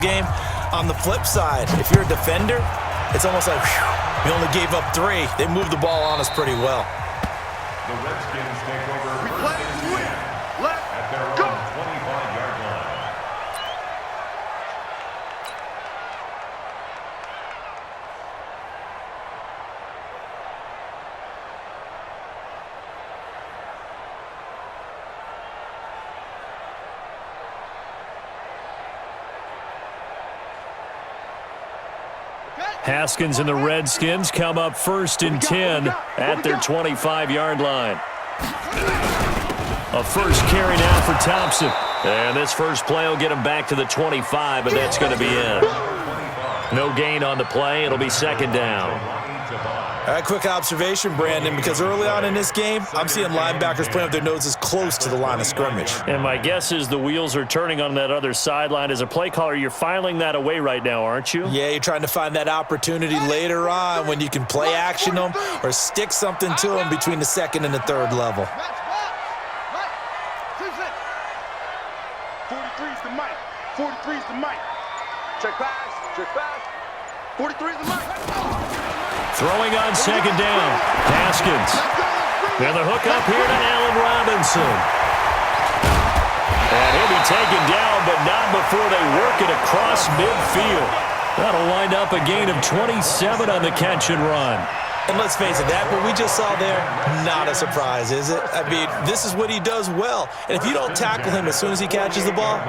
game. On the flip side, if you're a defender, it's almost like, whew, we only gave up 3. They moved the ball on us pretty well. The Redskins take over first and 10 at their own 25-yard line. Haskins and the Redskins come up first and 10 at their 25-yard line. A first carry now for Thompson. And this first play will get him back to the 25, but that's going to be in. No gain on the play. It'll be second down. All right, quick observation, Brandon, because early on in this game, I'm seeing linebackers playing with their noses close to the line of scrimmage. And my guess is the wheels are turning on that other sideline. As a play caller, you're filing that away right now, aren't you? Yeah, you're trying to find that opportunity later on when you can play action them or stick something to them between the second and the third level. 43's the mic. 43's the mic. Check pass. Check pass. 43's the mic. Throwing on second down. Haskins. And the hook up here to Allen Robinson. And he'll be taken down, but not before they work it across midfield. That'll wind up a gain of 27 on the catch and run. And let's face it, that what we just saw there, not a surprise, is it? I mean, this is what he does well. And if you don't tackle him as soon as he catches the ball,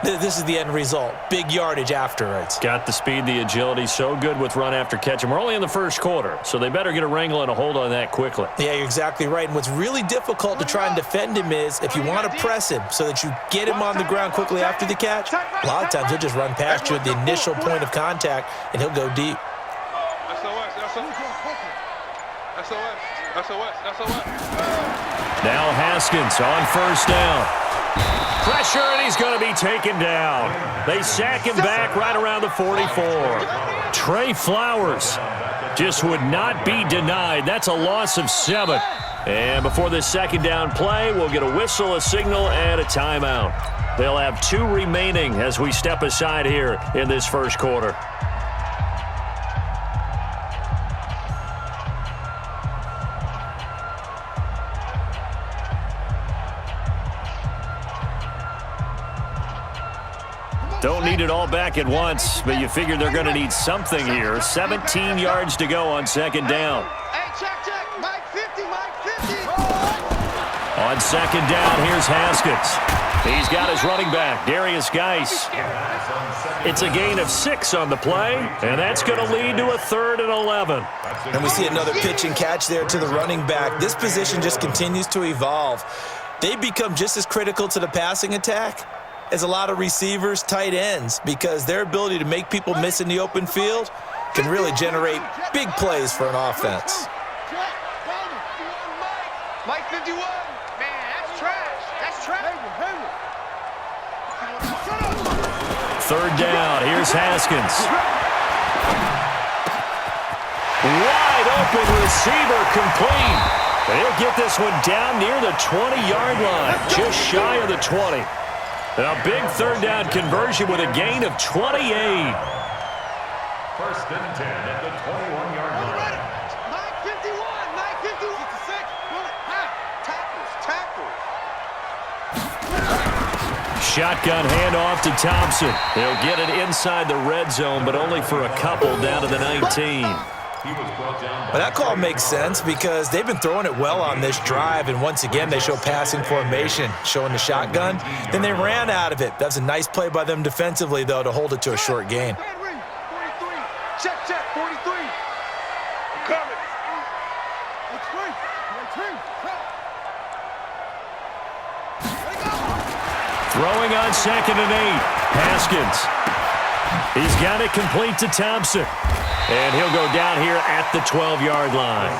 this is the end result. Big yardage afterwards. Got the speed, the agility, so good with run after catch. And we're only in the first quarter, so they better get a wrangle and a hold on that quickly. Yeah, you're exactly right. And what's really difficult to try and defend him is if you want to press him so that you get him on the ground quickly after the catch, a lot of times he'll just run past you at the initial point of contact, and he'll go deep. Now Haskins on first down. Pressure, and he's going to be taken down. They sack him back right around the 44. Trey Flowers just would not be denied. That's a loss of 7. And before this second down play, we'll get a whistle, a signal, and a timeout. They'll have 2 remaining as we step aside here in this first quarter. Don't need it all back at once, but you figure they're going to need something here. 17 yards to go on second down. Hey, check. Mike 50, Mike 50. On second down, here's Haskins. He's got his running back, Darius Geis. It's a gain of 6 on the play, and that's going to lead to a 3rd and 11. And we see another pitch and catch there to the running back. This position just continues to evolve. They become just as critical to the passing attack as a lot of receivers, tight ends, because their ability to make people miss in the open field can really generate big plays for an offense. Mike 51. Man, that's trash. That's trash. Third down. Here's Haskins. Wide open receiver complete. They'll get this one down near the 20-yard line, just shy of the 20. A big third down conversion with a gain of 28. First and 10 at the 21-yard line. Mike 51. Mike 51. Tackles. Shotgun handoff to Thompson. He'll get it inside the red zone, but only for a couple down to the 19. Well, that call makes sense because they've been throwing it well on this drive, and once again they show passing formation, showing the shotgun. Then they ran out of it. That's a nice play by them defensively, though, to hold it to a short gain. 43. Check, 43. Coming. Throwing on second and 8. Haskins. He's got it complete to Thompson. And he'll go down here at the 12-yard line.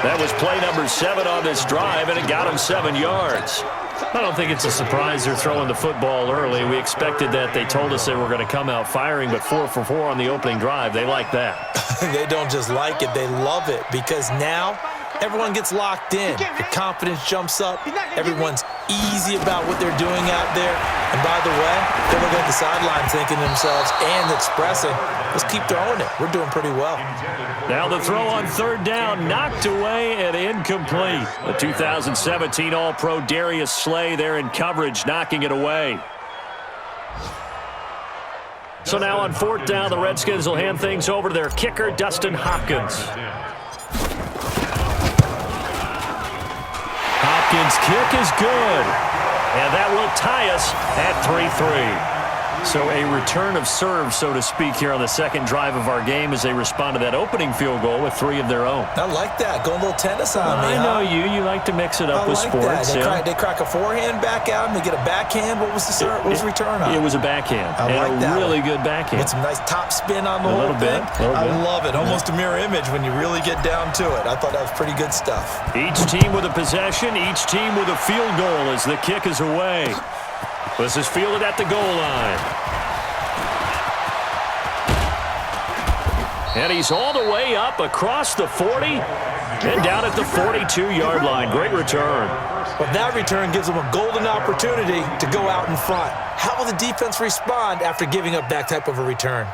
That was play number 7 on this drive, and it got him 7 yards. I don't think it's a surprise they're throwing the football early. We expected that. They told us they were going to come out firing, but 4 for 4 on the opening drive. They like that. They don't just like it. They love it because now everyone gets locked in. The confidence jumps up. Everyone's easy about what they're doing out there. And by the way, they're looking at the sideline thinking to themselves and expressing, let's keep throwing it. We're doing pretty well. Now the throw on third down, knocked away and incomplete. The 2017 All-Pro Darius Slay there in coverage, knocking it away. So now on fourth down, the Redskins will hand things over to their kicker, Dustin Hopkins. Hopkins' kick is good, and that will tie us at 3-3. So a return of serve, so to speak, here on the second drive of our game as they respond to that opening field goal with 3 of their own. I like that. Going a little tennis on me. I know you like to mix it up with sports. They crack a forehand back out and they get a backhand. What was the return on? It was a backhand. I like that. Really good backhand. With some nice top spin on the whole thing. I love it. Almost a mirror image when you really get down to it. I thought that was pretty good stuff. Each team with a possession, each team with a field goal as the kick is away. This is fielded at the goal line. And he's all the way up across the 40 and down at the 42-yard line. Great return. Well, that return gives them a golden opportunity to go out in front. How will the defense respond after giving up that type of a return?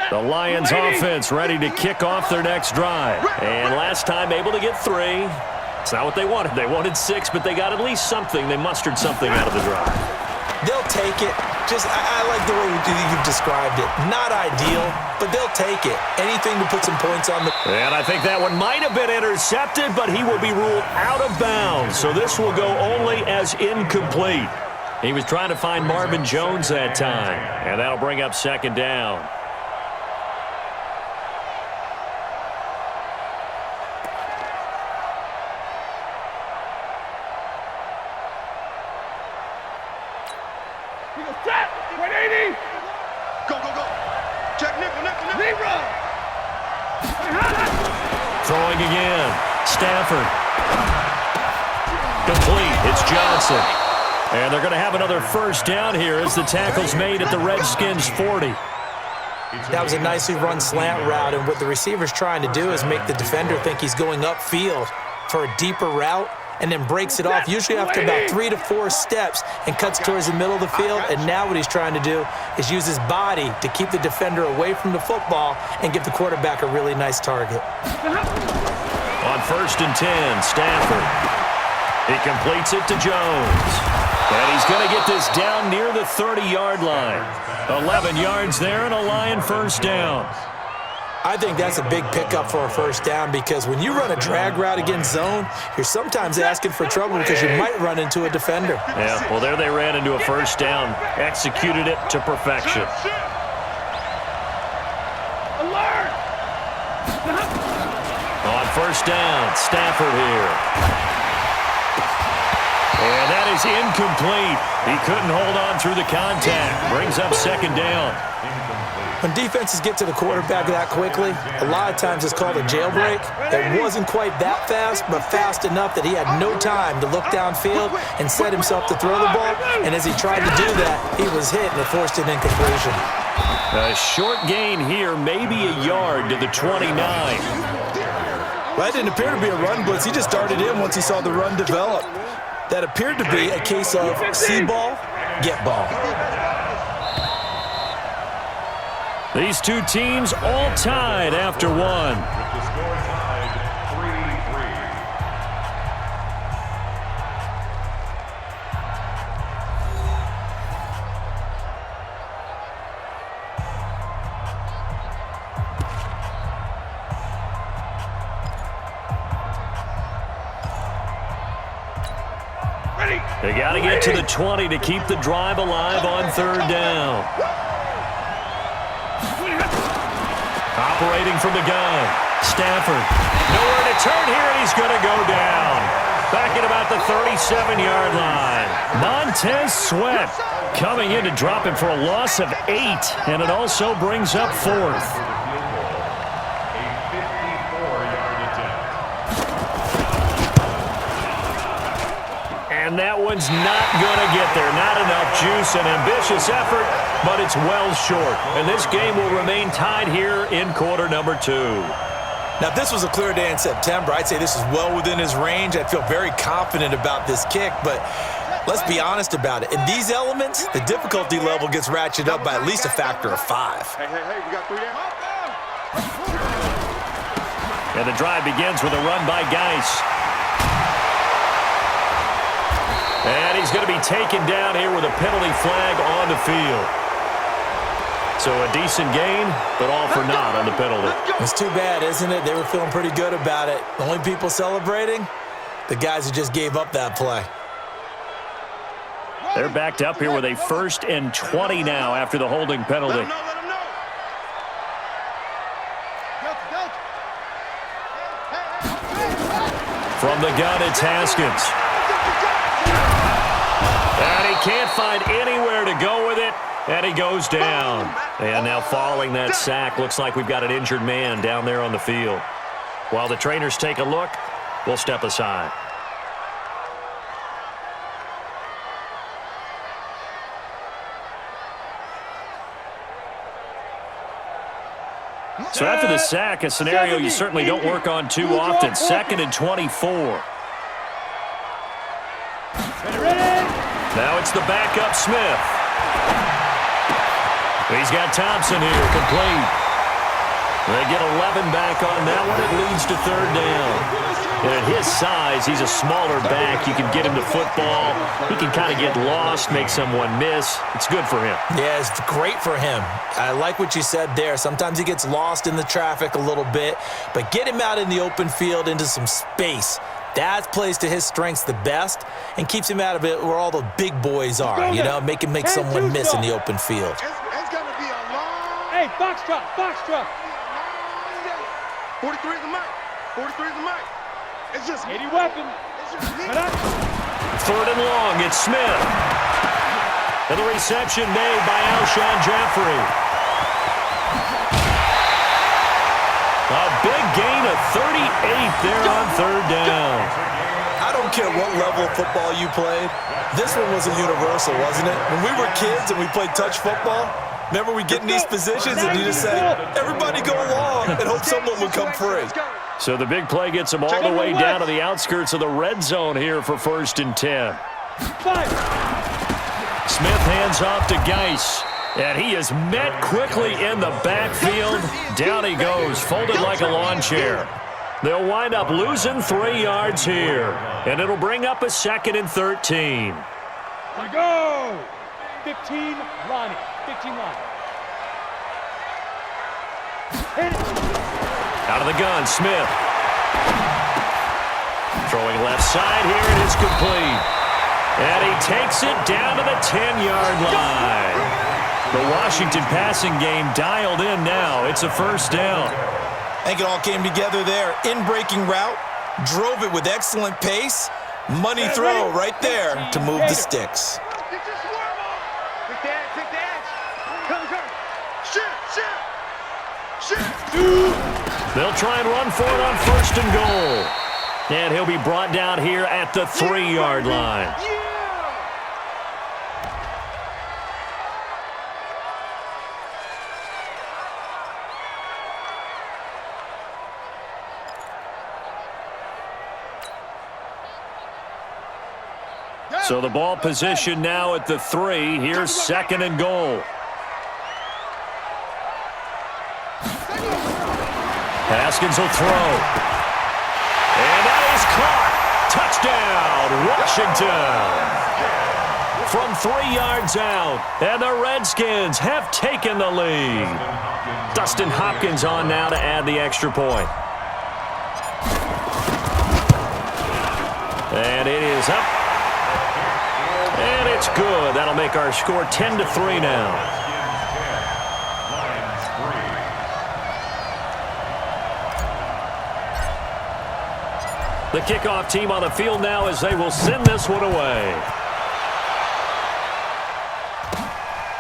The Lions offense ready to kick off their next drive. And last time able to get 3. It's not what they wanted. They wanted 6, but they got at least something. They mustered something out of the drive. They'll take it. I like the way you've described it. Not ideal, but they'll take it. Anything to put some points on the... And I think that one might have been intercepted, but he will be ruled out of bounds. So this will go only as incomplete. He was trying to find Marvin Jones that time. And that'll bring up second down. Throwing again. Stafford. Complete. It's Johnson. And they're going to have another first down here as the tackle's made at the Redskins' 40. That was a nicely run slant route, and what the receiver's trying to do is make the defender think he's going upfield for a deeper route, and then breaks it off, usually after about 3 to 4 steps, and cuts towards the middle of the field. And now what he's trying to do is use his body to keep the defender away from the football and give the quarterback a really nice target. On 1st and 10, Stafford. He completes it to Jones. And he's going to get this down near the 30-yard line. 11 yards there and a Lion first down. I think that's a big pickup for a first down, because when you run a drag route against zone, you're sometimes asking for trouble because you might run into a defender. Yeah, well, there they ran into a first down. Executed it to perfection. Alert! On first down, Stafford here. And that is incomplete. He couldn't hold on through the contact. Brings up second down. When defenses get to the quarterback that quickly, a lot of times it's called a jailbreak. It wasn't quite that fast, but fast enough that he had no time to look downfield and set himself to throw the ball. And as he tried to do that, he was hit and it forced an incompletion. A short gain here, maybe a yard to the 29. Well, that didn't appear to be a run blitz. He just darted in once he saw the run develop. That appeared to be a case of see ball, get ball. These two teams all tied after one. With the score tied 3-3. They got to get to the 20 to keep the drive alive on third down. Operating from the gun, Stafford. Nowhere to turn here, and he's going to go down. Back at about the 37-yard line. Montez Sweat coming in to drop him for a loss of 8, and it also brings up 4th. A 54-yard attempt. that one's not going to get there. Not enough juice, an ambitious effort, but it's well short. And this game will remain tied here in quarter number 2. Now, if this was a clear day in September, I'd say this is well within his range. I'd feel very confident about this kick, but let's be honest about it. In these elements, the difficulty level gets ratcheted up by at least a factor of 5. Hey, we got 3 there. And the drive begins with a run by Geis. And he's going to be taken down here with a penalty flag on the field. So a decent gain, but all for naught on the penalty. It's too bad, isn't it? They were feeling pretty good about it. The only people celebrating, the guys who just gave up that play. They're backed up here with a 1st and 20 now after the holding penalty. Let him know. From the gun, it's Haskins. And he can't find anywhere to go with it, and he goes down. And now following that sack, looks like we've got an injured man down there on the field. While the trainers take a look, we'll step aside. So after the sack, a scenario you certainly don't work on too often. 2nd and 24. Now it's the backup Smith. He's got Thompson here, complete. They get 11 back on that one. It leads to 3rd down. And at his size, he's a smaller back. You can get him to football. He can kind of get lost, make someone miss. It's good for him. Yeah, it's great for him. I like what you said there. Sometimes he gets lost in the traffic a little bit, but get him out in the open field into some space. That plays to his strengths the best and keeps him out of it where all the big boys are, you know, make him make someone miss in the open field. It's going to be a long... Hey, box truck. 43 is the mic. 43 is the mic. It's just... 80 weapon. It's just me. 3rd and long, it's Smith. And the reception made by Alshon Jeffrey. A big gain of 38 there on 3rd down. I don't care what level of football you played. This one was a universal, wasn't it? When we were kids and we played touch football, remember we get in these positions and you just say, everybody go along and hope someone would come free. So the big play gets him all the way down to the outskirts of the red zone here for 1st and 10. Smith hands off to Geis. And he is met quickly in the backfield. Down he goes, folded like a lawn chair. They'll wind up losing 3 yards here. And it'll bring up a 2nd and 13. We go. 15, Lonnie. 15 line. Hit it. Out of the gun, Smith. Throwing left side here, and it's complete. And he takes it down to the 10-yard line. The Washington passing game dialed in now. It's a 1st down. I think it all came together there. In-breaking route, drove it with excellent pace. Money throw right there to move the sticks. Get your swarm on. Take the edge. Come. Shoot. They'll try and run for it on 1st and goal. And he'll be brought down here at the 3-yard line. So the ball position now at the 3. Here's 2nd and goal. Haskins will throw. And that is caught. Touchdown, Washington. From 3 yards out. And the Redskins have taken the lead. Dustin Hopkins on now to add the extra point. And it is up. And it's good. That'll make our score 10-3 now. The kickoff team on the field now as they will send this one away.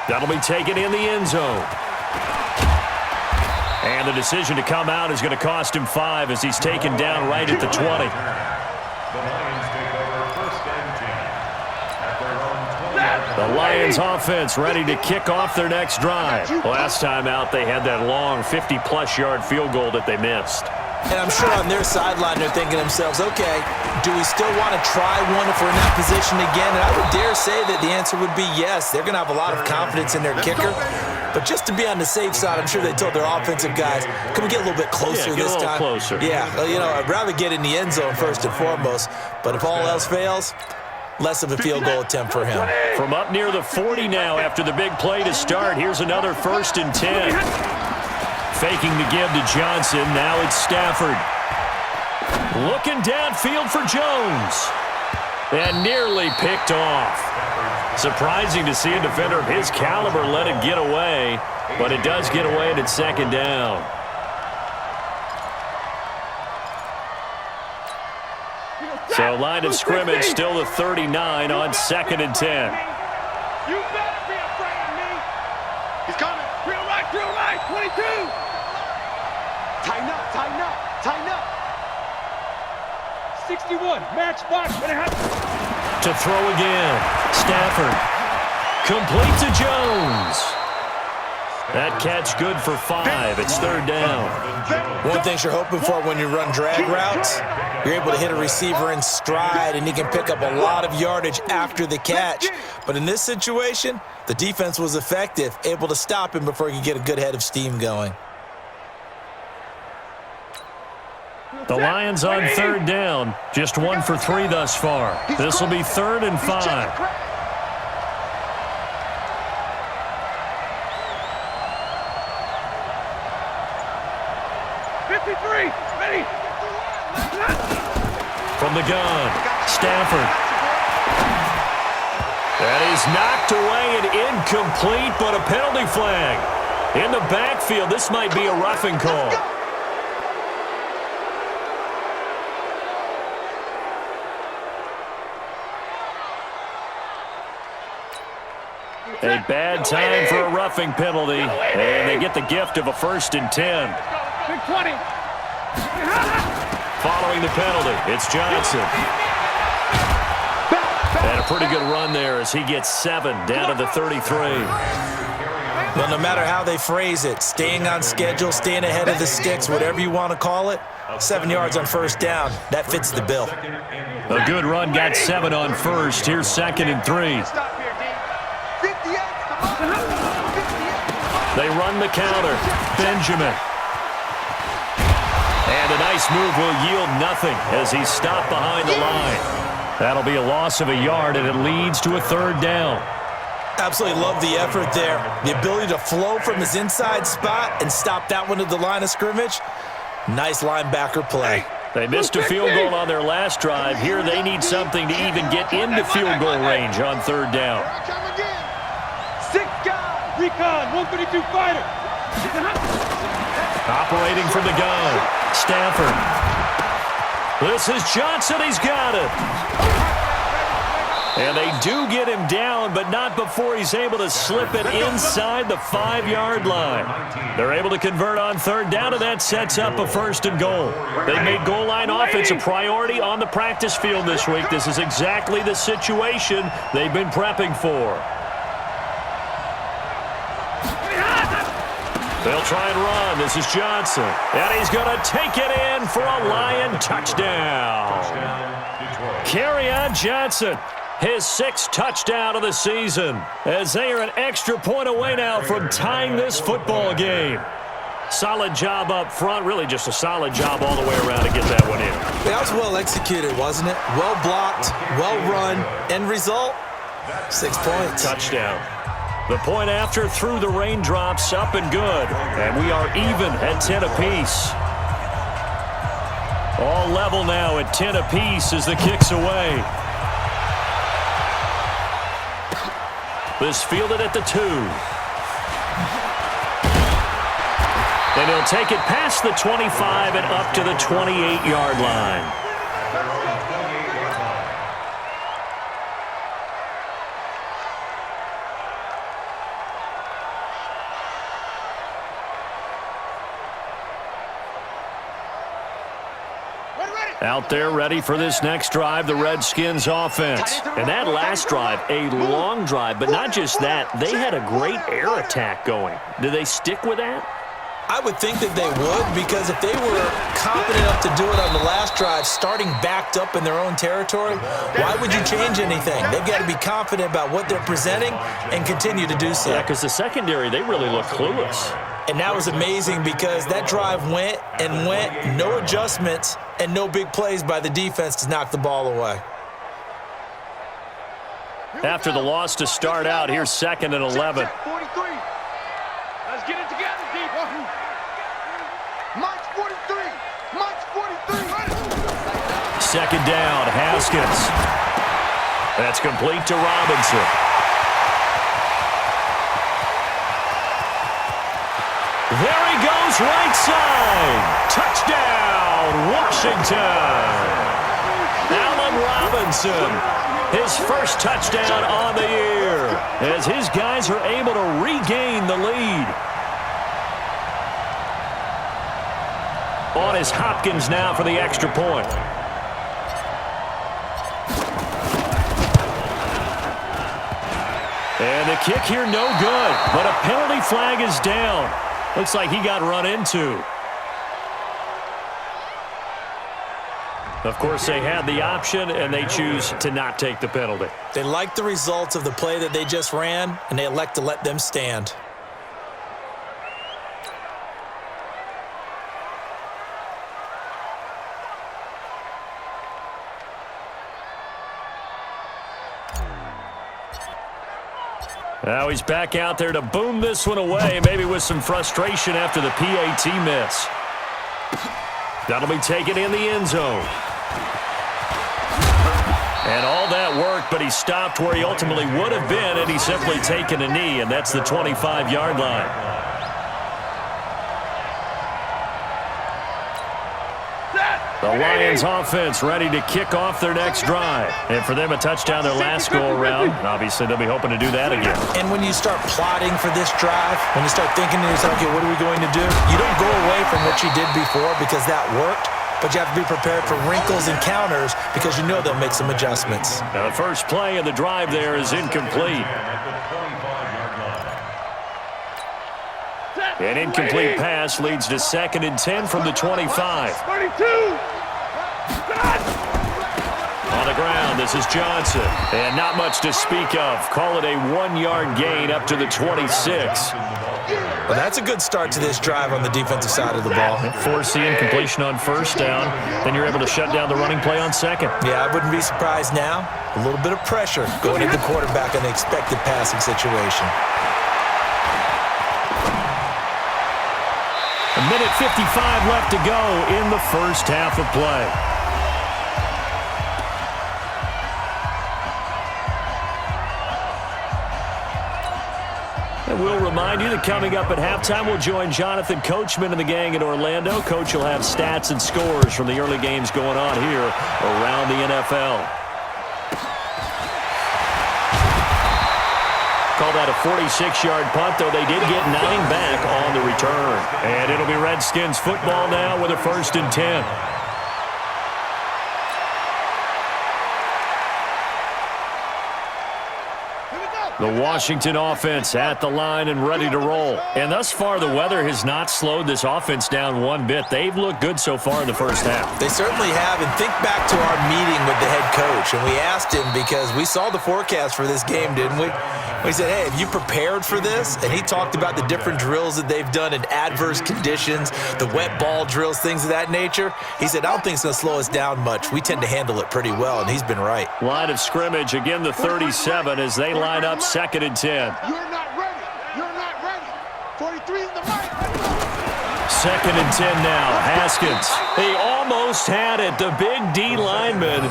That'll be taken in the end zone. And the decision to come out is going to cost him 5 as he's taken down right at the 20. The Lions take over 1st and 10. The Lions offense ready to kick off their next drive. Last time out, they had that long 50-plus yard field goal that they missed. And I'm sure on their sideline they're thinking to themselves, okay, do we still want to try one if we're in that position again? And I would dare say that the answer would be yes. They're going to have a lot of confidence in their kicker. But just to be on the safe side, I'm sure they told their offensive guys, can we get a little bit closer this time? Closer. Yeah, well, you know, I'd rather get in the end zone first and foremost. But if all else fails, less of a field goal attempt for him. From up near the 40 now after the big play to start, here's another 1st and 10. Faking the give to Johnson. Now it's Stafford. Looking downfield for Jones. And nearly picked off. Surprising to see a defender of his caliber let it get away, but it does get away and it's 2nd down. So line of scrimmage still the 39 on 2nd and 10. You better be afraid of me. He's coming. Drill right, 22. Tighten up, tighten up, tighten up. 61, matchbox, and a half. To throw again. Stafford. Complete to Jones. That catch good for 5. It's 3rd down. One thing you're hoping for when you run drag routes, you're able to hit a receiver in stride and he can pick up a lot of yardage after the catch. But in this situation, the defense was effective, able to stop him before he could get a good head of steam going. The Lions on 3rd down. Just 1 for 3 thus far. This will be 3rd and 5. 53, ready. From the gun, Stafford. That is knocked away and incomplete, but a penalty flag. In the backfield, this might be a roughing call. A bad time for a roughing penalty, and they get the gift of a 1st and 10. Big 20. Following the penalty, it's Johnson. And a pretty good run there as he gets 7 down to the 33. Well, no matter how they phrase it, staying on schedule, staying ahead of the sticks, whatever you want to call it, 7 yards on 1st down, that fits the bill. A good run, got 7 on 1st. Here's 2nd and 3. They run the counter. Benjamin. And a nice move will yield nothing as he's stopped behind the line. That'll be a loss of a yard, and it leads to a 3rd down. Absolutely love the effort there. The ability to flow from his inside spot and stop that one at the line of scrimmage. Nice linebacker play. They missed a field goal on their last drive. Here they need something to even get into field goal range on 3rd down. 6 guys. Recon, 132 fighter. Operating from the gun, Stafford. This is Johnson. He's got it. And they do get him down, but not before he's able to slip it inside the 5-yard line. They're able to convert on 3rd down, and that sets up a 1st and goal. They made goal line offense a priority on the practice field this week. This is exactly the situation they've been prepping for. They'll try and run. This is Johnson. And he's going to take it in for a Lion touchdown. Kerryon Johnson, his 6th touchdown of the season, as they are an extra point away now from tying this football game. Solid job up front, really just a solid job all the way around to get that one in. That was well executed, wasn't it? Well blocked, well run. End result, 6 points. Touchdown. The point after through the raindrops, up and good. And we are even at 10 apiece. All level now at 10 apiece as the kick's away. This fielded at the 2. And he'll take it past the 25 and up to the 28-yard line. Out there ready for this next drive, the Redskins offense. And that last drive, a long drive, but not just that, they had a great air attack going. Do they stick with that? I would think that they would, because if they were confident enough to do it on the last drive, starting backed up in their own territory, why would you change anything? They've got to be confident about what they're presenting and continue to do so. Yeah, because the secondary, they really look clueless. And that was amazing because that drive went and went, no adjustments and no big plays by the defense to knock the ball away. After the loss to start out, here's 2nd and 11. 43. Let's get it together, D. Mike's 43. Mike's 43. Second down, Haskins. That's complete to Robinson. There he goes, right side. Touchdown, Washington. Allen Robinson, his first touchdown on the year, as his guys are able to regain the lead. On is Hopkins now for the extra point. And the kick here no good, but a penalty flag is down. Looks like he got run into. Of course, they had the option, and they choose to not take the penalty. They like the results of the play that they just ran, and they elect to let them stand. Now he's back out there to boom this one away, maybe with some frustration after the PAT miss. That'll be taken in the end zone. And all that work, but he stopped where he ultimately would have been, and he's simply taken a knee, and that's the 25-yard line. The Lions offense ready to kick off their next drive. And for them, a touchdown their last go-around. Obviously, they'll be hoping to do that again. And when you start plotting for this drive, when you start thinking to yourself, okay, what are we going to do? You don't go away from what you did before because that worked, but you have to be prepared for wrinkles and counters because you know they'll make some adjustments. Now, the first play of the drive there is incomplete. An incomplete pass leads to 2nd and 10 from the 25. 32. On the ground, this is Johnson. And not much to speak of. Call it a 1-yard gain up to the 26. Well, that's a good start to this drive on the defensive side of the ball. Force the incompletion on first down. Then you're able to shut down the running play on second. Yeah, I wouldn't be surprised now. A little bit of pressure going at the quarterback in the expected passing situation. A minute 55 left to go in the first half of play. And we'll remind you that coming up at halftime, we'll join Jonathan Coachman and the gang in Orlando. Coach will have stats and scores from the early games going on here around the NFL. Call that a 46-yard punt, though they did get 9 back on the return. And it'll be Redskins football now with a 1st and 10. The Washington offense at the line and ready to roll. And thus far, the weather has not slowed this offense down one bit. They've looked good so far in the first half. They certainly have. And think back to our meeting with the head coach. And we asked him because we saw the forecast for this game, didn't we? We said, hey, have you prepared for this? And he talked about the different drills that they've done in adverse conditions, the wet ball drills, things of that nature. He said, I don't think it's going to slow us down much. We tend to handle it pretty well, and he's been right. Line of scrimmage, again the 37 as they line up 2nd and 10. You're not ready. You're not ready. 43 is the mic. 2nd and 10 now. Haskins. He almost had it. The big D lineman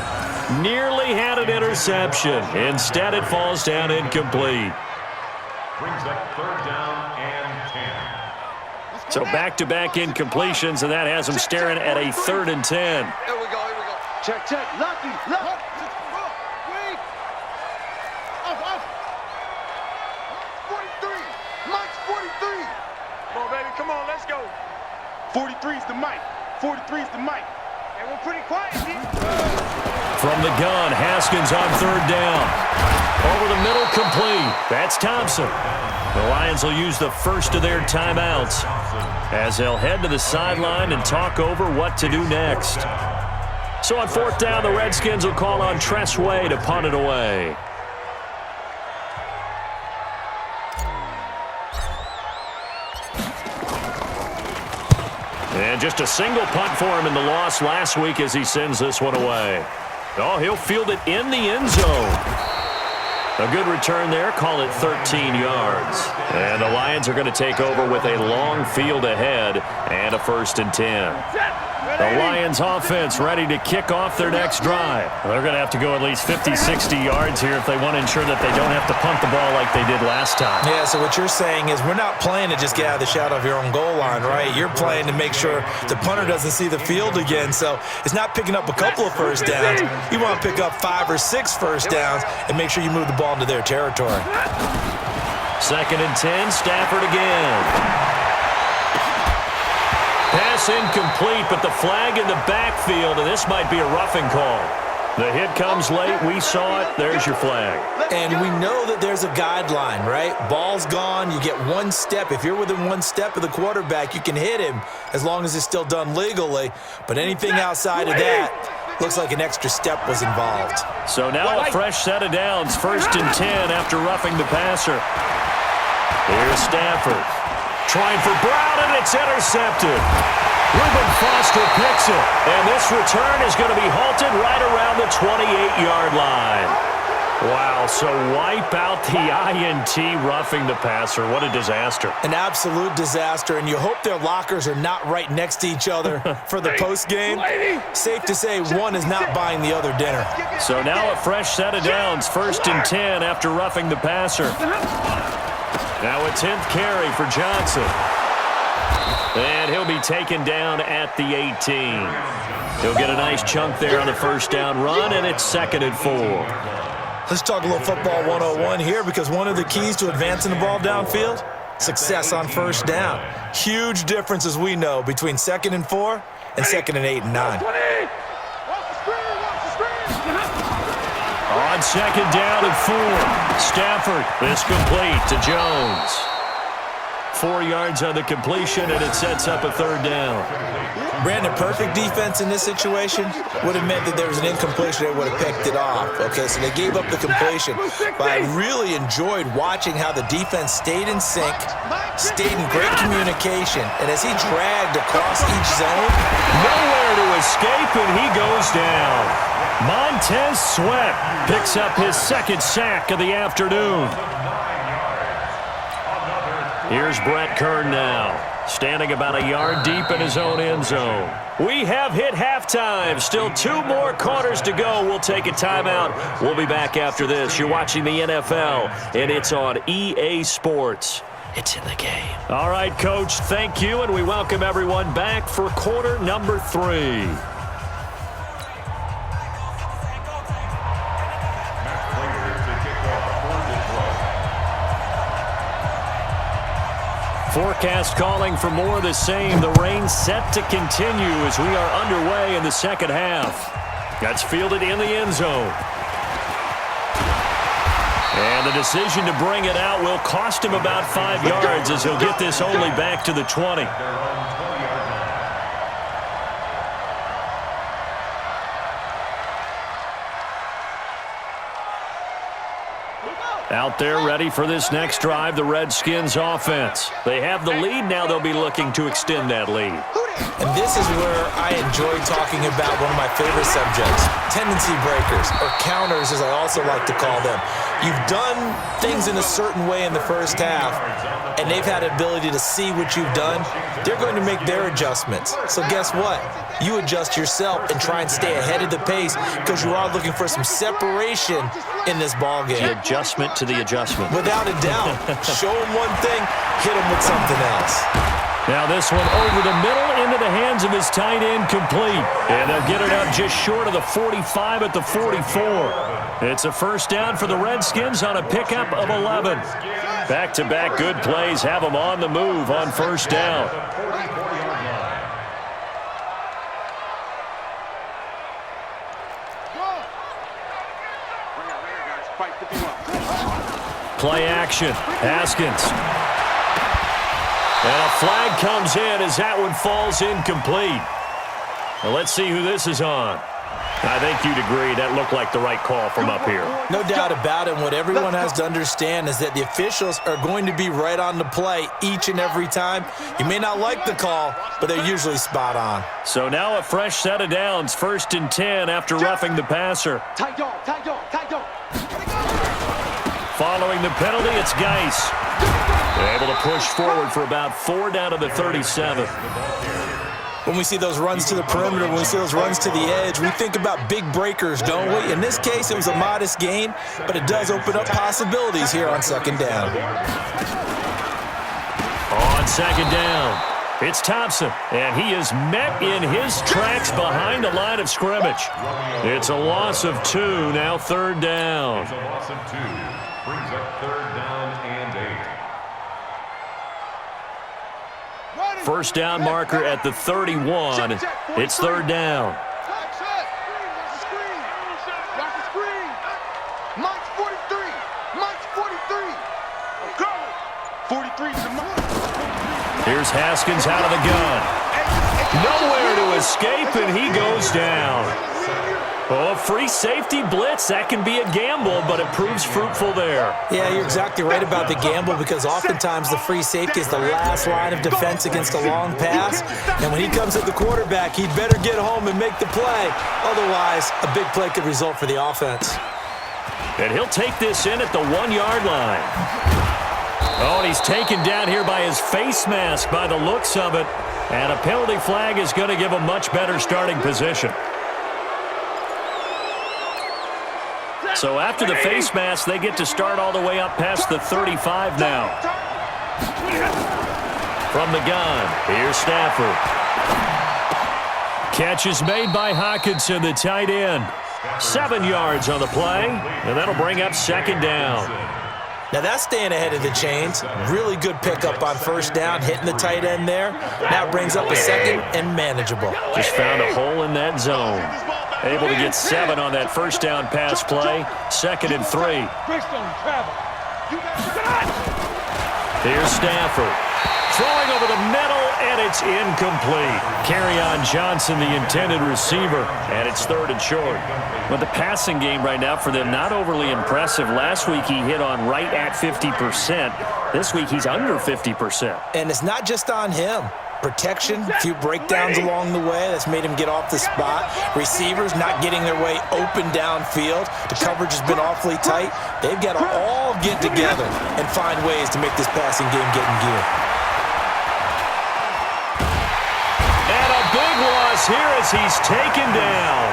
nearly had an interception. Instead, it falls down incomplete. Brings up 3rd down and 10. So back-to-back incompletions, and that has them staring at a 3rd and 10. Here we go. Here we go. Check, check. Lucky. Lucky. Wait. Up. 43. Mike's 43. Come on, baby. Come on. Let's go. 43 is the mic. 43 is the mic. And we're pretty quiet, From the gun, Haskins on third down. Over the middle, complete. That's Thompson. The Lions will use the first of their timeouts as they'll head to the sideline and talk over what to do next. So on fourth down, the Redskins will call on Tress Way to punt it away. And just a single punt for him in the loss last week as he sends this one away. Oh, he'll field it in the end zone. A good return there. Call it 13 yards. And the Lions are going to take over with a long field ahead and a 1st and 10. The Lions offense ready to kick off their next drive. They're going to have to go at least 50, 60 yards here if they want to ensure that they don't have to punt the ball like they did last time. Yeah, so what you're saying is we're not playing to just get out of the shadow of your own goal line, right? You're playing to make sure the punter doesn't see the field again. So it's not picking up a couple of first downs. You want to pick up 5 or 6 first downs and make sure you move the ball into their territory. 2nd and 10, Stafford again. Pass incomplete, but the flag in the backfield, and this might be a roughing call. The hit comes late. We saw it. There's your flag. And we know that there's a guideline, right? Ball's gone. You get 1 step. If you're within 1 step of the quarterback, you can hit him as long as it's still done legally. But anything outside of that, looks like an extra step was involved. So now a fresh set of downs. 1st and 10 after roughing the passer. Here's Stafford. Trying for Brown, and it's intercepted. Reuben Foster picks it, and this return is going to be halted right around the 28-yard line. Wow, so wipe out the INT roughing the passer. What a disaster. An absolute disaster, and you hope their lockers are not right next to each other for the postgame. Safe to say one is not buying the other dinner. So now a fresh set of downs. 1st and 10 after roughing the passer. Now a 10th carry for Johnson. And he'll be taken down at the 18. He'll get a nice chunk there on the 1st down run, and it's 2nd and 4. Let's talk a little football 101 here, because one of the keys to advancing the ball downfield, success on 1st down. Huge difference, as we know, between 2nd and 4 and 2nd and 8 and 9. On 2nd down and 4, Stafford is complete to Jones. 4 yards on the completion, and it sets up a 3rd down. Brandon, perfect defense in this situation would have meant that there was an incompletion. They would have picked it off. Okay, so they gave up the completion. But I really enjoyed watching how the defense stayed in sync, stayed in great communication, and as he dragged across each zone, nowhere to escape, and he goes down. Montez Sweat picks up his 2nd sack of the afternoon. Here's Brett Kern now, standing about a yard deep in his own end zone. We have hit halftime. Still 2 more quarters to go. We'll take a timeout. We'll be back after this. You're watching the NFL, and it's on EA Sports. It's in the game. All right, Coach, thank you, and we welcome everyone back for quarter number 3. Forecast calling for more of the same. The rain set to continue as we are underway in the 2nd half. That's fielded in the end zone. And the decision to bring it out will cost him about 5 yards as he'll get this only back to the 20. Out there ready for this next drive, the Redskins offense. They have the lead now. They'll be looking to extend that lead. And this is where I enjoy talking about one of my favorite subjects, tendency breakers, or counters as I also like to call them. You've done things in a certain way in the 1st half, and they've had the ability to see what you've done. They're going to make their adjustments. So guess what? You adjust yourself and try and stay ahead of the pace because you are looking for some separation in this ballgame. The adjustment to the adjustment. Without a doubt. Show them one thing, hit them with something else. Now this one over the middle into the hands of his tight end, complete. And they'll get it up just short of the 45 at the 44. It's a 1st down for the Redskins on a pickup of 11. Back-to-back good plays have them on the move on 1st down. fight 51. Play action. Haskins. And a flag comes in as that one falls incomplete. Well, let's see who this is on. I think you'd agree that looked like the right call from up here. No doubt about it. And what everyone has to understand is that the officials are going to be right on the play each and every time. You may not like the call, but they're usually spot on. So now a fresh set of downs, 1st and 10 after roughing the passer. Tight dog, tight dog, tight dog. Following the penalty, it's Geis. Able to push forward for about 4 down to the 37. When we see those runs to the perimeter, when we see those runs to the edge, we think about big breakers, don't we? In this case, it was a modest gain, but it does open up possibilities here on 2nd down. On 2nd down, it's Thompson, and he is met in his tracks behind the line of scrimmage. It's a loss of 2, now 3rd down. It's a loss of 2. Brings up 3rd down and 8. 1st down marker at the 31. It's 3rd down. Mike's 43. Mike's 43. I'm coming. 43 to Mike. Here's Haskins out of the gun. Nowhere to escape, and he goes down. Oh, free safety blitz. That can be a gamble, but it proves fruitful there. Yeah, you're exactly right about the gamble because oftentimes the free safety is the last line of defense against a long pass. And when he comes at the quarterback, he'd better get home and make the play. Otherwise, a big play could result for the offense. And he'll take this in at the 1-yard line. Oh, and he's taken down here by his face mask by the looks of it. And a penalty flag is going to give him much better starting position. So after the face mask, they get to start all the way up past the 35 now. From the gun, here's Stafford. Catch is made by Hawkinson, the tight end. 7 yards on the play, and that'll bring up 2nd down. Now that's staying ahead of the chains. Really good pickup on 1st down, hitting the tight end there. Now brings up a 2nd and manageable. Just found a hole in that zone. Able to get 7 on that 1st down pass play. 2nd and 3. Greystone, travel. Here's Stafford. Throwing over the middle, and it's incomplete. Kerryon Johnson, the intended receiver, and it's 3rd and short. But the passing game right now for them, not overly impressive. Last week he hit on right at 50%. This week he's under 50%. And it's not just on him. Protection, a few breakdowns along the way. That's made him get off the spot. Receivers not getting their way open downfield. The coverage has been awfully tight. They've got to all get together and find ways to make this passing game get in gear. And a big loss here as he's taken down.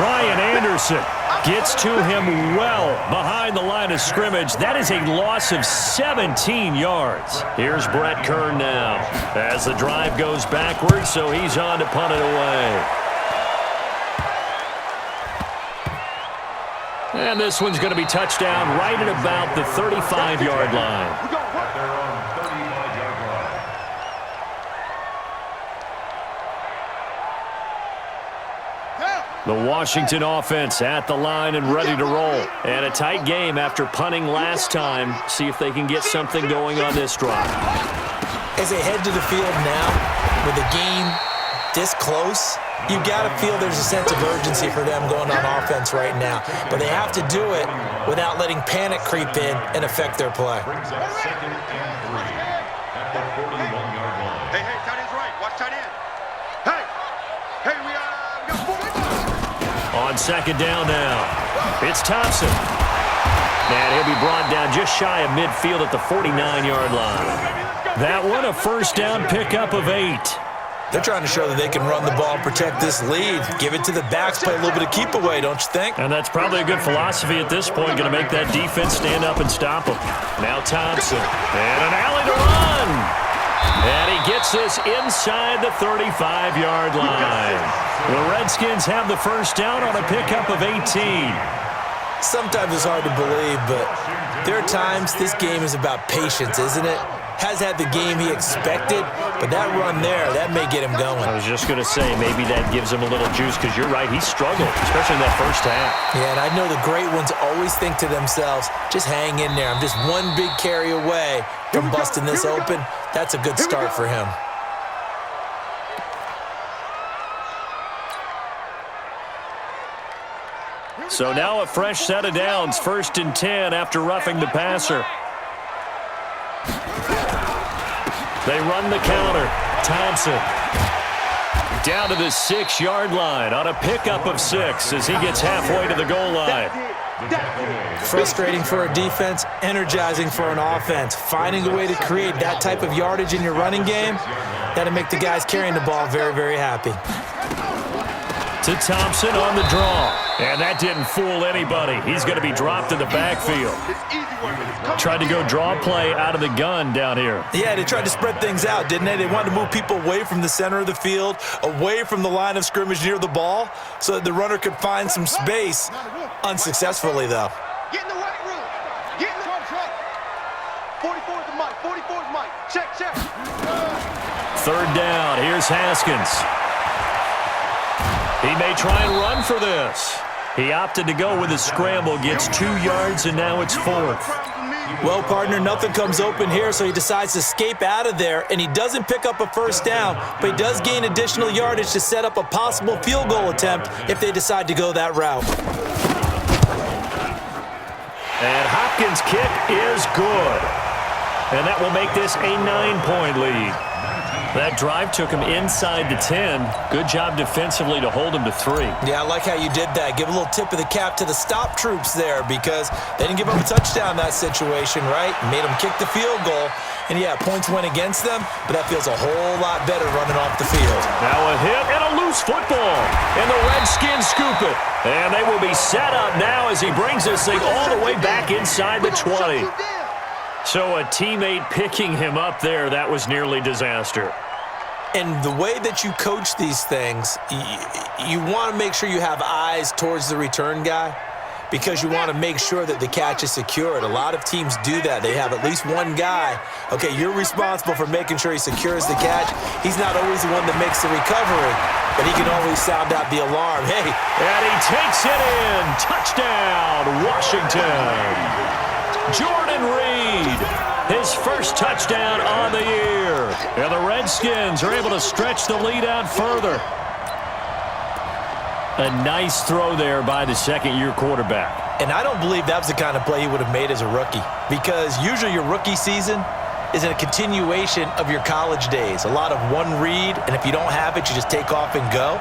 Ryan Anderson gets to him well behind the line of scrimmage. That is a loss of 17 yards. Here's Brett Kern now as the drive goes backwards, so he's on to punt it away. And this one's going to be touchdown right at about the 35-yard line. At their own 35-yard line. The Washington offense at the line and ready to roll. And a tight game after punting last time. See if they can get something going on this drive. As they head to the field now, with the game this close, you got to feel there's a sense of urgency for them going on offense right now. But they have to do it without letting panic creep in and affect their play. Brings up 2nd and 3 at the 41-yard line. Hey, tight end's right. Watch tight end. Hey, we got 4. On 2nd down now, it's Thompson. And he'll be brought down just shy of midfield at the 49-yard line. That one, a 1st down pickup of 8. They're trying to show that they can run the ball and protect this lead. Give it to the backs, play a little bit of keep away, don't you think? And that's probably a good philosophy at this point, going to make that defense stand up and stop them. Now Thompson, and an alley to run. And he gets this inside the 35-yard line. The Redskins have the 1st down on a pickup of 18. Sometimes it's hard to believe, but there are times this game is about patience, isn't it? has had the game he expected, but that run there, that may get him going. I was just going to say, maybe that gives him a little juice, because you're right, he struggled, especially in that first half. Yeah, and I know the great ones always think to themselves, just hang in there. I'm just one big carry away from busting this open. That's a good start for him. So now a fresh set of downs, 1st and 10 after roughing the passer. They run the counter. Thompson down to the 6-yard line on a pickup of 6 as he gets halfway to the goal line. Frustrating for a defense, energizing for an offense. Finding a way to create that type of yardage in your running game, that'll make the guys carrying the ball very, very happy. To Thompson on the draw. And that didn't fool anybody. He's going to be dropped in the backfield. Tried to go draw play out of the gun down here. Yeah, they tried to spread things out, didn't they? They wanted to move people away from the center of the field, away from the line of scrimmage near the ball, so that the runner could find some space. Unsuccessfully, though. Get in the right room. Get in the track. 44 is the mic. 44 is mic. Check. 3rd down. Here's Haskins. He may try and run for this. He opted to go with a scramble, gets 2 yards, and now it's 4th. Well, partner, nothing comes open here, so he decides to escape out of there, and he doesn't pick up a 1st down, but he does gain additional yardage to set up a possible field goal attempt if they decide to go that route. And Hopkins' kick is good. And that will make this a 9-point lead. That drive took him inside the 10. Good job defensively to hold him to 3. Yeah, I like how you did that. Give a little tip of the cap to the stop troops there, because they didn't give up a touchdown in that situation, right? Made them kick the field goal. And, yeah, points went against them, but that feels a whole lot better running off the field. Now a hit and a loose football. And the Redskins scoop it. And they will be set up now as he brings this thing all the way back inside the 20. So a teammate picking him up there, that was nearly disaster. And the way that you coach these things, you want to make sure you have eyes towards the return guy, because you want to make sure that the catch is secured. A lot of teams do that. They have at least one guy. Okay, you're responsible for making sure he secures the catch. He's not always the one that makes the recovery, but he can always sound out the alarm. Hey. And he takes it in. Touchdown, Washington. Jordan Reed, his first touchdown on the year. And the Redskins are able to stretch the lead out further. A nice throw there by the 2nd-year quarterback. And I don't believe that was the kind of play he would have made as a rookie, because usually your rookie season is a continuation of your college days. A lot of one read, and if you don't have it, you just take off and go.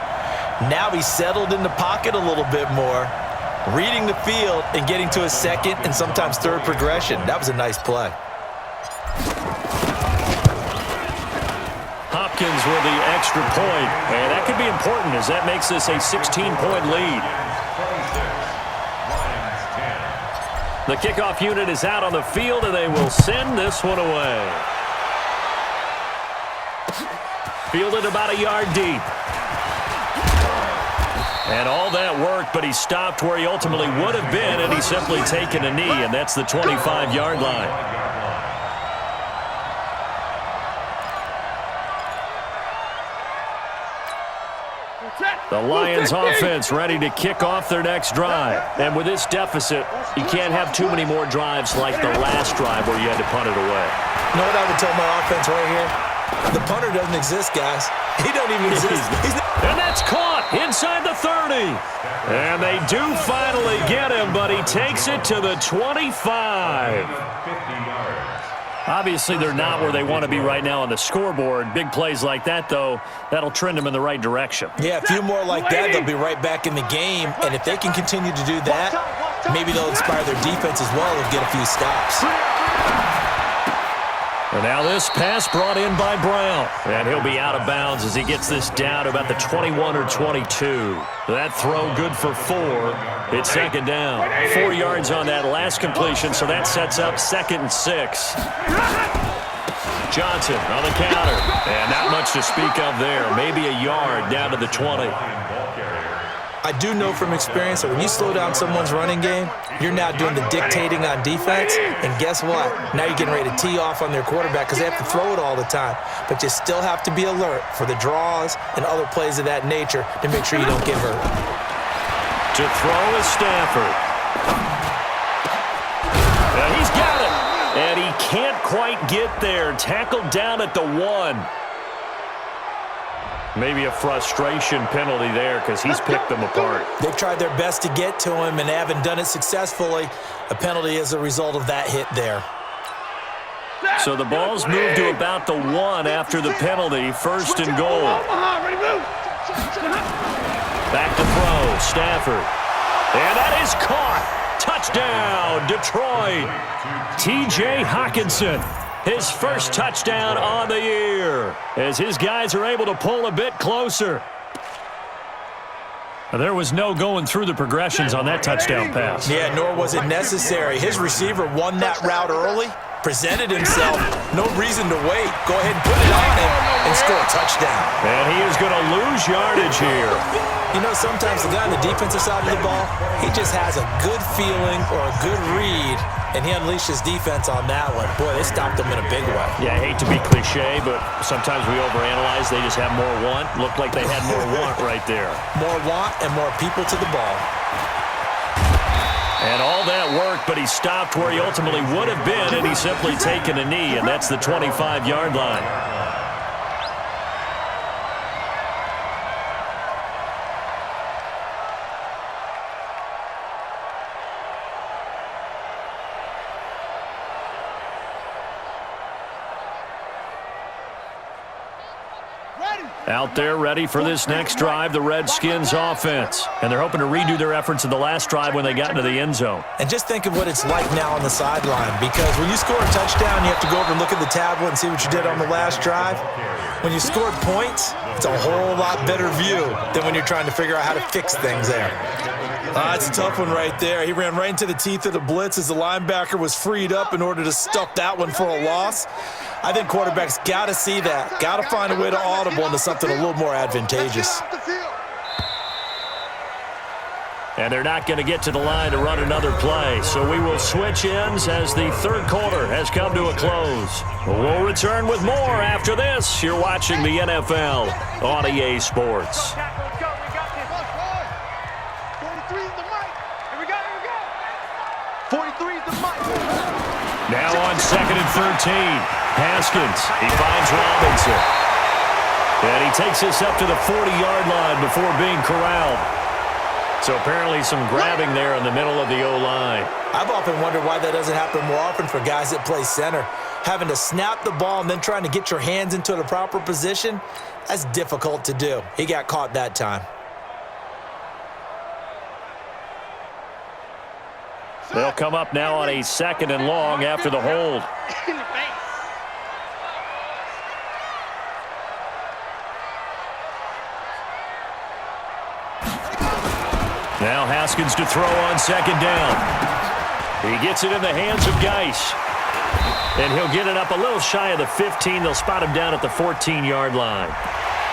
Now he's settled in the pocket a little bit more, reading the field and getting to his 2nd and sometimes 3rd progression. That was a nice play. Hopkins with the extra point, and that could be important as that makes this a 16-point lead. The kickoff unit is out on the field, and they will send this one away. Fielded about a yard deep. And all that worked, but he stopped where he ultimately would have been, and he's simply taken a knee, and that's the 25-yard line. The Lions offense ready to kick off their next drive. And with this deficit, you can't have too many more drives like the last drive where you had to punt it away. You know what I would tell my offense right here? The punter doesn't exist, guys. He doesn't even exist. And that's caught inside the 30. And they do finally get him, but he takes it to the 25. Obviously, they're not where they want to be right now on the scoreboard. Big plays like that, though, that'll trend them in the right direction. Yeah, a few more like that, they'll be right back in the game. And if they can continue to do that, maybe they'll inspire their defense as well and get a few stops. And now this pass brought in by Brown. And he'll be out of bounds as he gets this down to about the 21 or 22. That throw good for 4. It's 2nd down. 4 yards on that last completion, so that sets up 2nd and 6. Johnson on the counter. And not much to speak of there. Maybe a yard down to the 20. I do know from experience that when you slow down someone's running game, you're now doing the dictating on defense, and guess what? Now you're getting ready to tee off on their quarterback because they have to throw it all the time. But you still have to be alert for the draws and other plays of that nature to make sure you don't get hurt. To throw is Stafford. And he's got it. And he can't quite get there. Tackled down at the 1. Maybe a frustration penalty there because he's picked them apart. They've tried their best to get to him and haven't done it successfully. A penalty as a result of that hit there. So the ball's moved to about the 1 after the penalty. First and goal. Back to throw. Stafford. And that is caught. Touchdown, Detroit. T.J. Hockenson. His first touchdown on the year as his guys are able to pull a bit closer. There was no going through the progressions on that touchdown pass. Yeah, nor was it necessary. His receiver won that route early, presented himself. No reason to wait. Go ahead and put it on him and score a touchdown. And he is going to lose yardage here. You know, sometimes the guy on the defensive side of the ball, he just has a good feeling or a good read, and he unleashed his defense on that one. Boy, they stopped him in a big way. Yeah, I hate to be cliche, but sometimes we overanalyze. They just have more want. Looked like they had more want right there. More want and more people to the ball. And all that worked, but he stopped where he ultimately would have been, and he's simply taken a knee, and that's the 25-yard line. Out there ready for this next drive, the Redskins offense. And they're hoping to redo their efforts in the last drive when they got into the end zone. And just think of what it's like now on the sideline, because when you score a touchdown, you have to go over and look at the tablet and see what you did on the last drive. When you scored points, it's a whole lot better view than when you're trying to figure out how to fix things there. That's a tough one right there. He ran right into the teeth of the blitz as the linebacker was freed up in order to stuff that one for a loss. I think quarterbacks got to see that. Got to find a way to audible into something a little more advantageous. And they're not going to get to the line to run another play. So we will switch ends as the third quarter has come to a close. We'll return with more after this. You're watching the NFL on EA Sports. 43 is the mic. Now on 2nd and 13. Haskins. He finds Robinson. And he takes us up to the 40-yard line before being corralled. So apparently some grabbing there in the middle of the O-line. I've often wondered why that doesn't happen more often for guys that play center. Having to snap the ball and then trying to get your hands into the proper position, that's difficult to do. He got caught that time. They'll come up now on a 2nd and long after the hold. Now Haskins to throw on 2nd down. He gets it in the hands of Geis. And he'll get it up a little shy of the 15. They'll spot him down at the 14-yard line.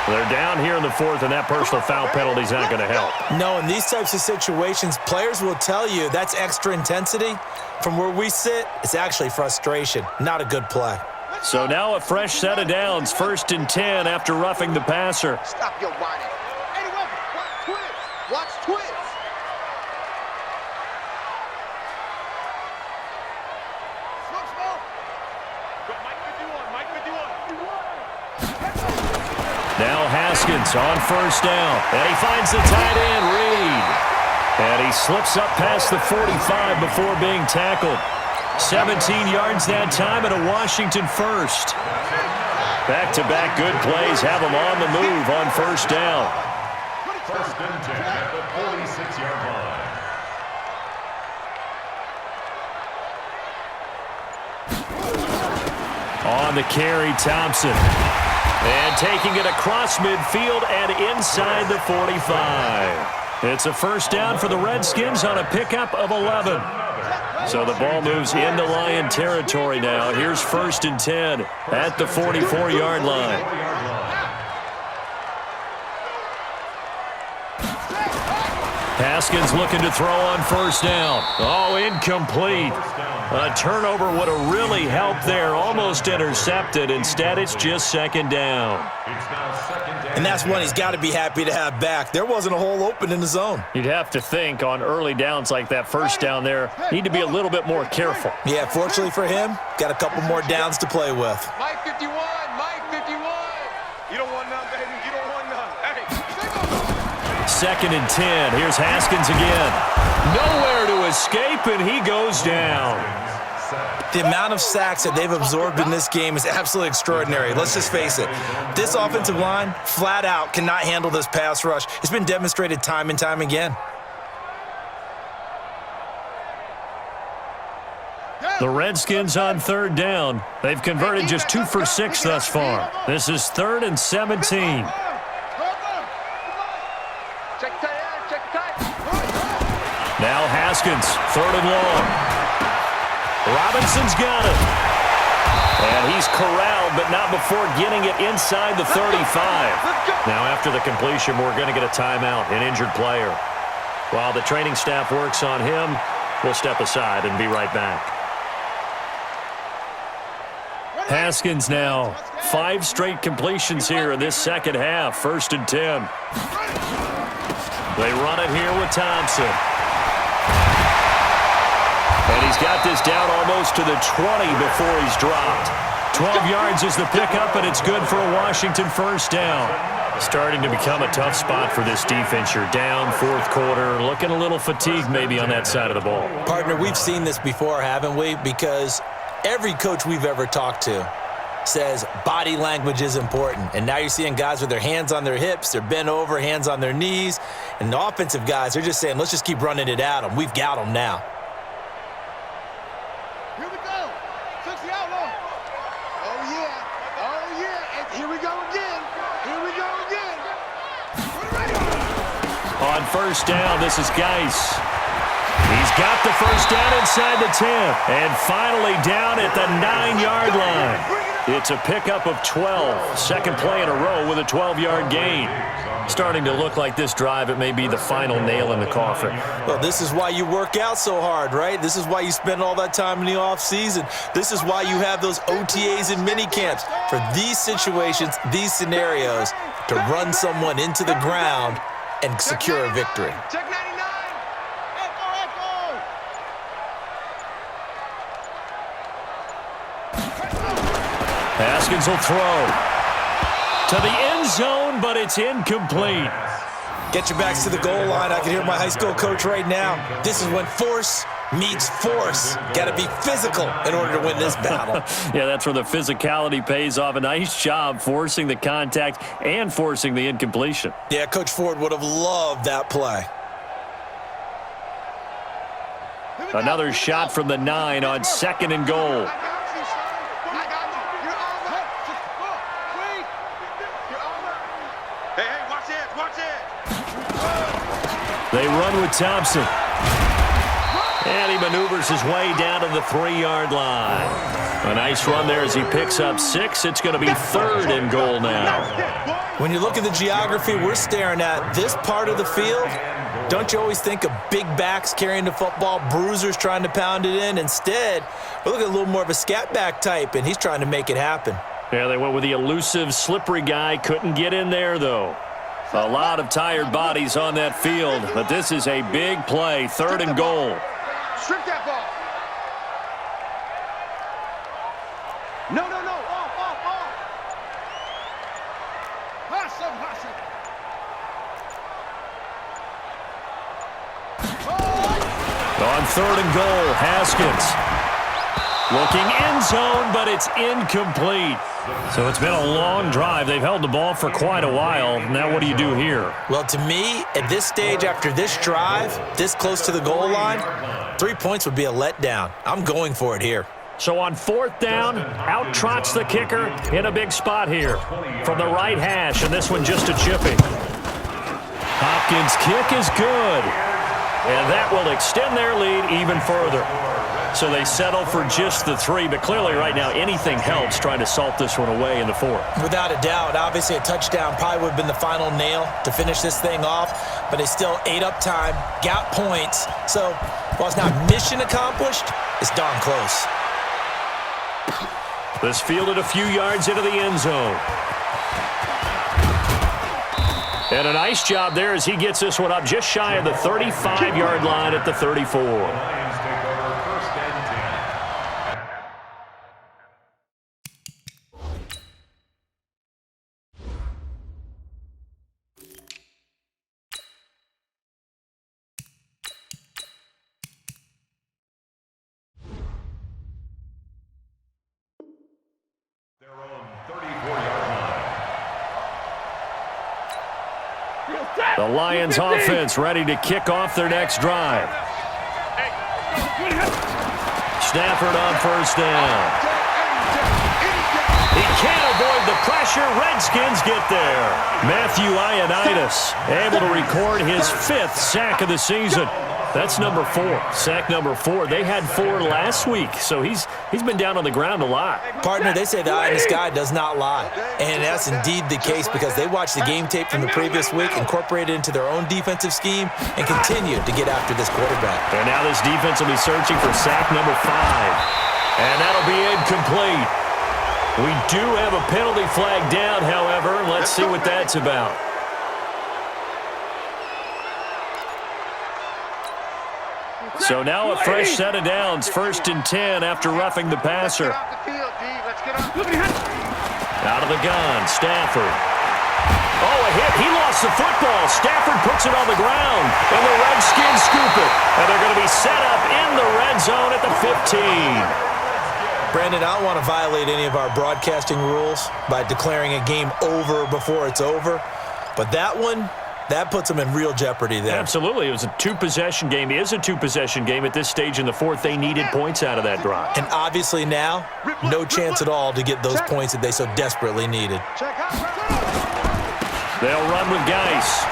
They're down here in the 4th, and that personal foul penalty is not going to help. No, in these types of situations, players will tell you that's extra intensity. From where we sit, it's actually frustration. Not a good play. So now a fresh set of downs, 1st and 10 after roughing the passer. Stop your whining. Hey, Watch twins. Watch twins. Now Haskins on 1st down. And he finds the tight end, Reed. And he slips up past the 45 before being tackled. 17 yards that time and a Washington first. Back-to-back good plays have him on the move on 1st down. 1st and 10 at the 46-yard line. On the carry, Thompson. And taking it across midfield and inside the 45. It's a 1st down for the Redskins on a pickup of 11. So the ball moves into Lion territory now. Here's 1st and 10 at the 44-yard line. Haskins looking to throw on first down. Oh, incomplete. A turnover would have really helped there. Almost intercepted. Instead, it's just second down. And that's one he's got to be happy to have back. There wasn't a hole open in the zone. You'd have to think on early downs like that first down there, need to be a little bit more careful. Yeah, fortunately for him, got a couple more downs to play with. Mike 51, Mike 51. You don't want none, baby. You don't want none. Hey, Second and 10. Here's Haskins again. Nowhere to escape, and he goes down. The amount of sacks that they've absorbed in this game is absolutely extraordinary. Let's just face it. This offensive line, flat out, cannot handle this pass rush. It's been demonstrated time and time again. The Redskins on third down. They've converted just 2 for 6 thus far. This is 3rd and 17. Now Haskins, 3rd and long. Robinson's got it. And he's corralled, but not before getting it inside the 35. Now after the completion, we're going to get a timeout, an injured player. While the training staff works on him, we'll step aside and be right back. Haskins now, 5 straight completions here in this second half, 1st and 10. They run it here with Thompson. And he's got this down almost to the 20 before he's dropped. 12 yards is the pickup, and it's good for a Washington first down. Starting to become a tough spot for this defense. You're down 4th quarter, looking a little fatigued maybe on that side of the ball. Partner, we've seen this before, haven't we? Because every coach we've ever talked to says body language is important. And now you're seeing guys with their hands on their hips, they're bent over, hands on their knees. And the offensive guys, they're just saying, let's just keep running it at them. We've got them now. Here we go. 60 outlaw. Oh, yeah. Oh, yeah. And here we go again. Here we go again. On first down, this is Geis. He's got the first down inside the 10. And finally down at the 9-yard line. It's a pickup of 12. Second play in a row with a 12-yard gain. Starting to look like this drive, it may be the final nail in the coffin. Well, this is why you work out so hard, right? This is why you spend all that time in the offseason. This is why you have those OTAs and mini camps. For these situations, these scenarios, to run someone into the ground and secure a victory. Check 99. Haskins will throw to the end zone, but it's incomplete. Get your backs to the goal line. I can hear my high school coach right now. This is when force meets force. Got to be physical in order to win this battle. Yeah, that's where the physicality pays off. A nice job forcing the contact and forcing the incompletion. Yeah, Coach Ford would have loved that play. Another shot from the 9 on 2nd and goal. They run with Thompson. And he maneuvers his way down to the 3-yard line. A nice run there as he picks up 6. It's going to be 3rd and goal now. When you look at the geography we're staring at, this part of the field, don't you always think of big backs carrying the football, bruisers trying to pound it in? Instead, we're looking at a little more of a scat back type, and he's trying to make it happen. Yeah, they went with the elusive, slippery guy. Couldn't get in there, though. A lot of tired bodies on that field, but this is a big play, 3rd and goal. Strip that ball. No. Off. Hustle. On 3rd and goal, Haskins. Looking end zone, but it's incomplete. So it's been a long drive. They've held the ball for quite a while. Now what do you do here? Well, to me, at this stage, after this drive, this close to the goal line, 3 points would be a letdown. I'm going for it here. So on 4th down, out trots the kicker in a big spot here from the right hash, and this one just a chipping. Hopkins' kick is good, and that will extend their lead even further. So they settle for just the 3, but clearly right now anything helps trying to salt this one away in the 4th. Without a doubt, obviously a touchdown probably would have been the final nail to finish this thing off, but they still ate up time, got points. So while it's not mission accomplished, it's darn close. This fielded a few yards into the end zone. And a nice job there as he gets this one up just shy of the 35-yard line at the 34. Lions take over first and 10. Their own 34-yard line. The Lions offense ready to kick off their next drive. Stafford on first down. He can't avoid the pressure. Redskins get there. Matthew Ioannidis able to record his 5th sack of the season. That's number 4. Sack number 4. They had 4 last week, so he's been down on the ground a lot. Partner, they say the eye in the sky does not lie. And that's indeed the case because they watched the game tape from the previous week, incorporated it into their own defensive scheme, and continued to get after this quarterback. And now this defense will be searching for sack number 5. And that'll be incomplete. We do have a penalty flag down, however. Let's see what that's about. So now a fresh set of downs, 1st and 10 after roughing the passer. Out of the gun, Stafford. Oh, a hit. He lost the football. Stafford puts it on the ground, and the Redskins scoop it. And they're going to be set up in the red zone at the 15. Brandon, I don't want to violate any of our broadcasting rules by declaring a game over before it's over, but that one, that puts them in real jeopardy there. Absolutely. It was a 2-possession game. It is a 2-possession game at this stage in the 4th. They needed points out of that drive. And obviously now, no chance at all to get those points that they so desperately needed. They'll run with Geis.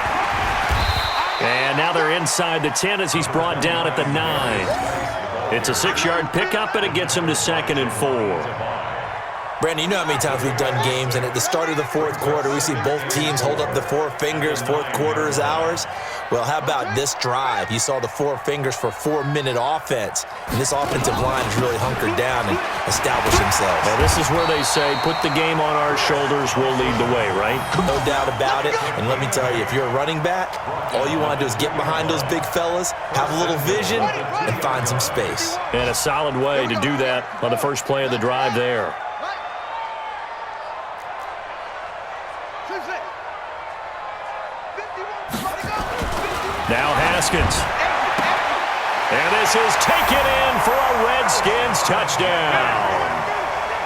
And now they're inside the 10 as he's brought down at the 9. It's a 6-yard pickup, and it gets him to 2nd and 4. Brandon, you know how many times we've done games, and at the start of the 4th quarter, we see both teams hold up the 4 fingers, 4th quarter is ours. Well, how about this drive? You saw the 4 fingers for 4-minute offense, and this offensive line has really hunkered down and established themselves. Now, this is where they say, put the game on our shoulders, we'll lead the way, right? No doubt about it, and let me tell you, if you're a running back, all you want to do is get behind those big fellas, have a little vision, and find some space. And a solid way to do that on the first play of the drive there. Now Haskins. And this is taken in for a Redskins touchdown.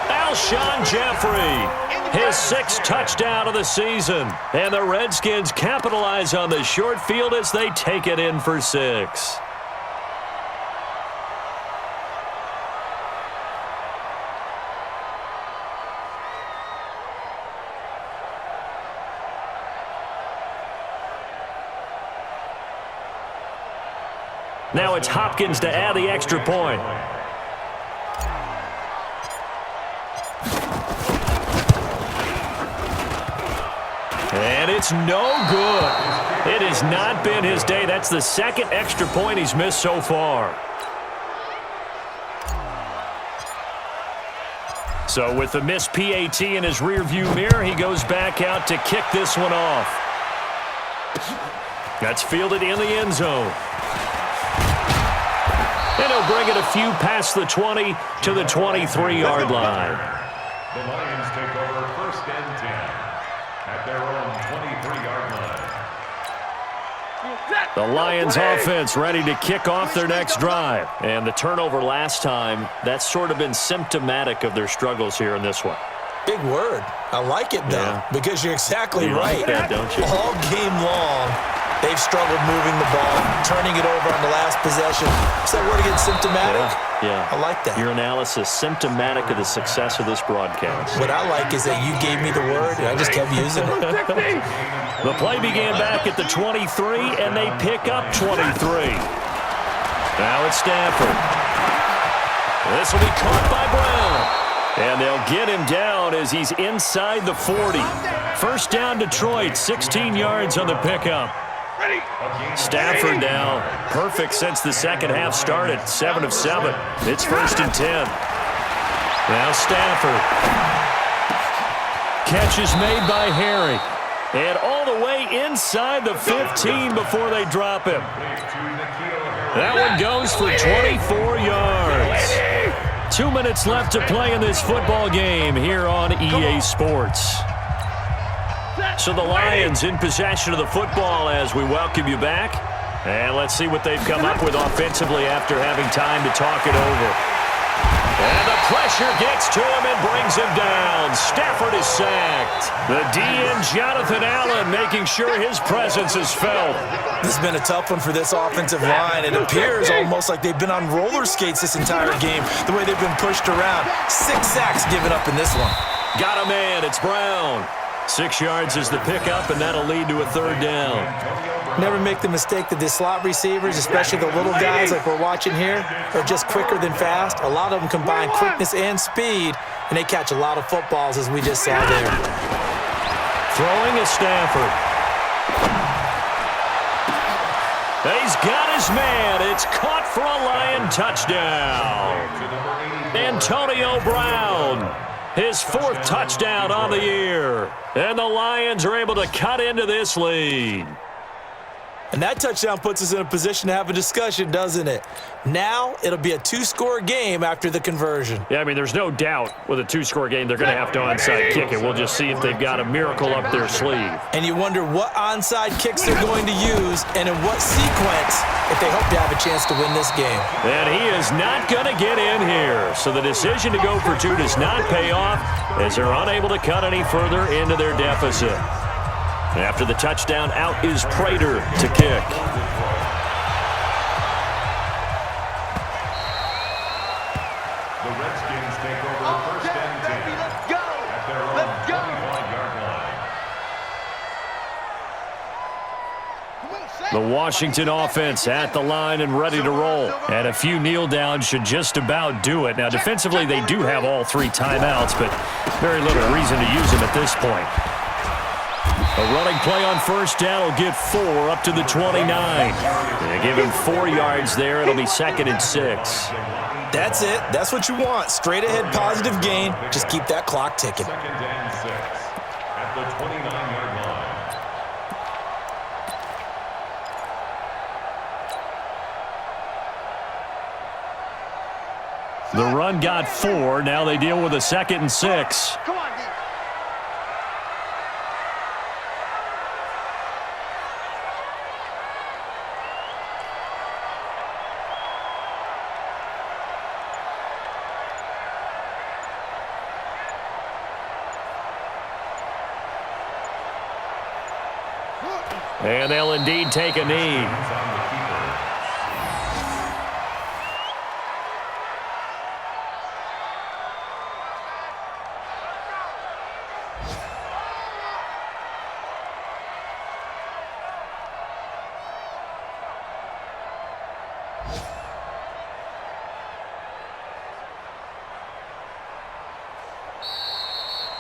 Alshon Jeffrey, his 6th touchdown of the season. And the Redskins capitalize on the short field as they take it in for 6. Now it's Hopkins to add the extra point. And it's no good. It has not been his day. That's the 2nd extra point he's missed so far. So with the missed PAT in his rearview mirror, he goes back out to kick this one off. That's fielded in the end zone. And he'll bring it a few past the 20 to the 23-yard line. The Lions take over first and 10 at their own 23-yard line. The Lions offense ready to kick off their next drive. And the turnover last time, that's sort of been symptomatic of their struggles here in this one. Big word. I like it, though, because you're exactly right. Like that, don't you? All game long, they've struggled moving the ball, turning it over on the last possession. Is that word again, symptomatic? Yeah. I like that. Your analysis, symptomatic of the success of this broadcast. What I like is that you gave me the word, and I just kept using it. The play began back at the 23, and they pick up 23. Now it's Stafford. This will be caught by Brown. And they'll get him down as he's inside the 40. First down, Detroit, 16 yards on the pickup. Stafford now, perfect since the second half started, 7 of 7. It's 1st and 10. Now Stafford. Catch is made by Harry. And all the way inside the 15 before they drop him. That one goes for 24 yards. 2 minutes left to play in this football game here on EA Sports. So the Lions in possession of the football as we welcome you back. And let's see what they've come up with offensively after having time to talk it over. And the pressure gets to him and brings him down. Stafford is sacked. The DN, Jonathan Allen, making sure his presence is felt. This has been a tough one for this offensive line. It appears almost like they've been on roller skates this entire game, the way they've been pushed around. 6 sacks given up in this one. Got a man. It's Brown. 6 yards is the pickup, and that'll lead to a 3rd down. Never make the mistake that the slot receivers, especially the little guys like we're watching here, are just quicker than fast. A lot of them combine quickness and speed, and they catch a lot of footballs, as we just saw there. Throwing is Stafford. He's got his man. It's caught for a Lion touchdown. Antonio Brown. His 4th touchdown on the year. And the Lions are able to cut into this lead. And that touchdown puts us in a position to have a discussion, doesn't it? Now it'll be a 2-score game after the conversion. Yeah, I mean, there's no doubt with a 2-score game they're going to have to onside kick it. We'll just see if they've got a miracle up their sleeve. And you wonder what onside kicks they're going to use and in what sequence if they hope to have a chance to win this game. And he is not going to get in here. So the decision to go for 2 does not pay off as they're unable to cut any further into their deficit. After the touchdown, out is Prater to kick. The Redskins take over 1st and 10. Let's go. At their own 25-yard line. The Washington offense at the line and ready to roll. And a few kneel downs should just about do it. Now, defensively, they do have all 3 timeouts, but very little reason to use them at this point. A running play on 1st down will get 4 up to the 29. They give him 4 yards there. It'll be 2nd and 6. That's it. That's what you want. Straight ahead positive gain. Just keep that clock ticking. 2nd and 6 at the 29-yard line. The run got 4. Now they deal with a 2nd and 6. Come on, D. And they'll indeed take a knee.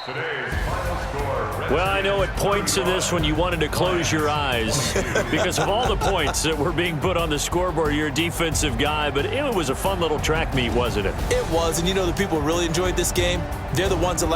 Today's final score. Well, I know at points in this when you wanted to close your eyes because of all the points that were being put on the scoreboard. You're a defensive guy, but it was a fun little track meet, wasn't it? It was, and you know the people who really enjoyed this game? They're the ones that